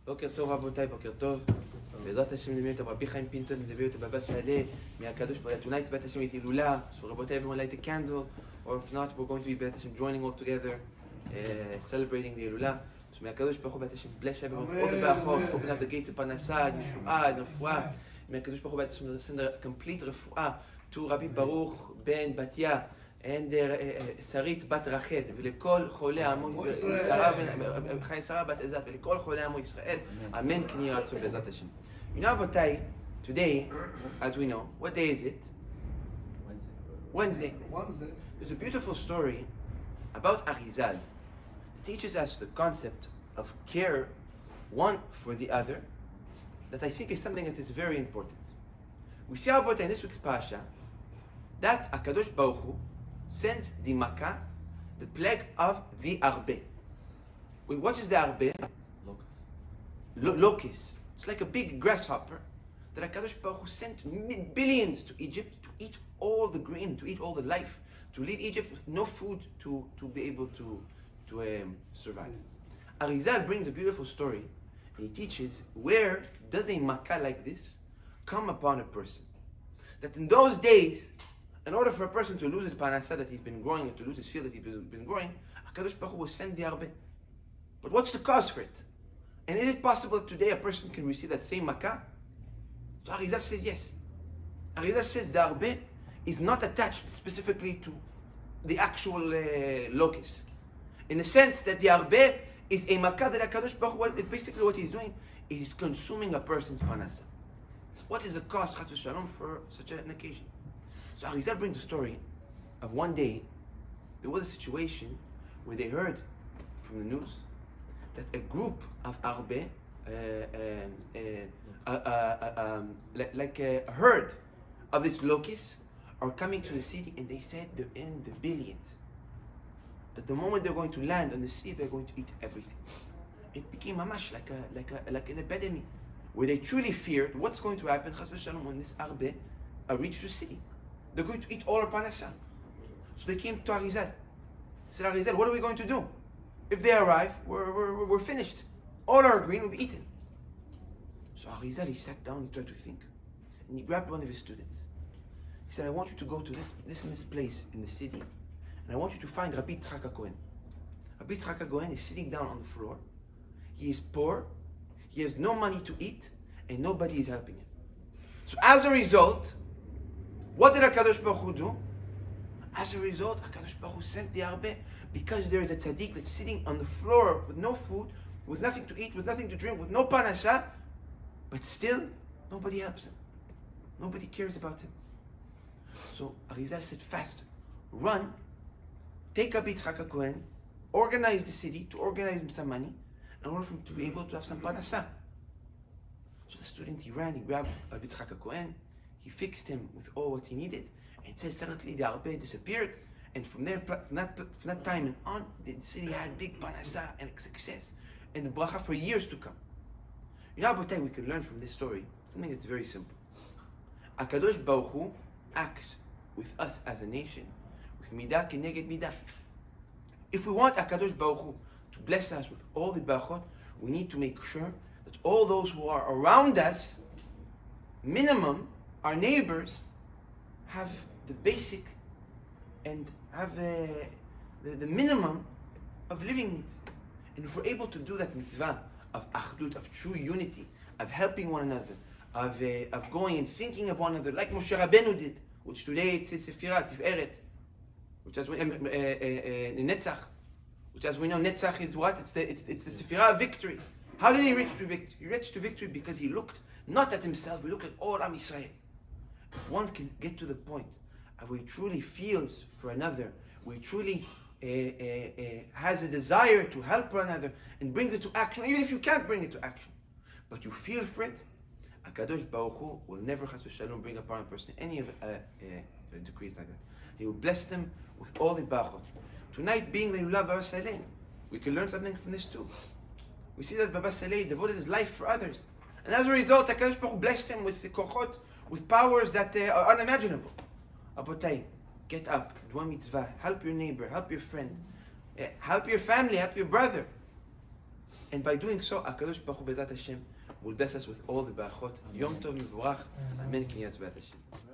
בוקר טוב רבותיי, בוקר טוב. בעזרת השם נדבר את רבי חיים פינטו, נדבר את הבבא סאלה מהקדוש ברוך הוא. Tonight, בעזרת השם, is הילולה. So רבותיי, everyone light a candle, or if not, we're going to be בעזרת השם joining all together, celebrating the הילולה. So מהקדוש ברוך הוא, בעזרת השם, bless everyone with all the ברכות, open up the gates of פרנסה, ישועה, רפואה. מהקדוש ברוך הוא, בעזרת השם, send a complete רפואה to רבי ברוך בן בתיה and שרית בת רחל, ולכל חולי עמו שרה בת עזת, ולכל חולי עמו ישראל, אמן כן יהי רצון בעזרת השם. You know, רבותיי, today, as we know, what day is it? Wednesday. There's a beautiful story about Arizal. It teaches us the concept of care, one for the other, that I think is something that is very important. We see, rabotay, in this week's Parasha, that HaKadosh Baruch Hu sends the Makkah, the plague of the Arbe. What is the Arbe? Locust. It's like a big grasshopper that HaKadosh Baruch Hu sent billions to Egypt to eat all the grain, to eat all the life, to leave Egypt with no food to be able to survive. Arizal brings a beautiful story, and he teaches where does a Makkah like this come upon a person. That in those days, in order for a person to lose his parasha that he's been growing, or to lose his field that he's been growing, HaKadosh Baruch Hu will send the arbe. But what's the cause for it? And is it possible that today a person can receive that same makkah? So Arizal says yes. Arizal says the arbe is not attached specifically to the actual locust. In the sense that the arbe is a makkah that HaKadosh Baruch Hu, basically what he's doing is he's consuming a person's parasha. So what is the cause, chas v'shalom, for such an occasion? So Arizal brings a story of one day there was a situation where they heard from the news that a group of arbe, like a herd of these locusts, are coming to the city, and they said they're in the billions. That the moment they're going to land on the city, they're going to eat everything. It became mamash like an epidemic, where they truly feared what's going to happen, chas v'shalom, when this arbe reach the city. They're going to eat all our parasha. So they came to Arizal. They said, Arizal, what are we going to do? If they arrive, we're finished. All our grain will be eaten. So Arizal, he sat down, he tried to think. And he grabbed one of his students. He said, I want you to go to this place in the city, and I want you to find Rabbi Cohen. Rabbi Cohen is sitting down on the floor. He is poor. He has no money to eat, and nobody is helping him. So as a result, what did HaKadosh Baruch Hu do? As a result, HaKadosh Baruch Hu sent the arbe, because there is a tzaddik that's sitting on the floor with no food, with nothing to eat, with nothing to drink, with no parasha, but still nobody helps him. Nobody cares about him. So Arizal said, fast, run, take Rabbi Cohen, organize the city to organize him some money in order for him to be able to have some parasha. So the student, he ran, he grabbed Rabbi Cohen, he fixed him with all what he needed, and said suddenly the arbe disappeared, and from that time and on, the city had big parasha and success and the bracha for years to come. You know, Rabbi, we can learn from this story something that's very simple. HaKadosh Baruch Hu acts with us as a nation with midah keneged midah. If we want HaKadosh Baruch Hu to bless us with all the brachot, we need to make sure that all those who are around us, minimum, our neighbors, have the basic and have the minimum of living needs. And if we're able to do that mitzvah of achdut, of true unity, of helping one another, of going and thinking of one another, like Moshe Rabbeinu did, which today it's his Sefirah, Tiferet, which as we Netzach, which as we know, Netzach is what? It's the Sefirah of victory. How did he reach to victory? He reached to victory because he looked not at himself, he looked at all Am Yisrael. If one can get to the point of where he truly feels for another, where he truly has a desire to help one another and brings it to action, even if you can't bring it to action, but you feel for it, HaKadosh Baruch Hu will never chas v'shalom bring upon a person any of decrees like that. He will bless them with all the brachot. Tonight, being the Yula Baba Saleh, we can learn something from this too. We see that Baba Saleh devoted his life for others, and as a result, HaKadosh Baruch Hu blessed him with the kochot, with powers that are unimaginable. Abotai, get up, do a mitzvah, help your neighbor, help your friend, help your family, help your brother. And by doing so, HaKadosh Baruch Hu Bezat Hashem will bless us with all the Barachot. Yom Tov Yivorach. Amen. Ki Yatz B'At Hashem.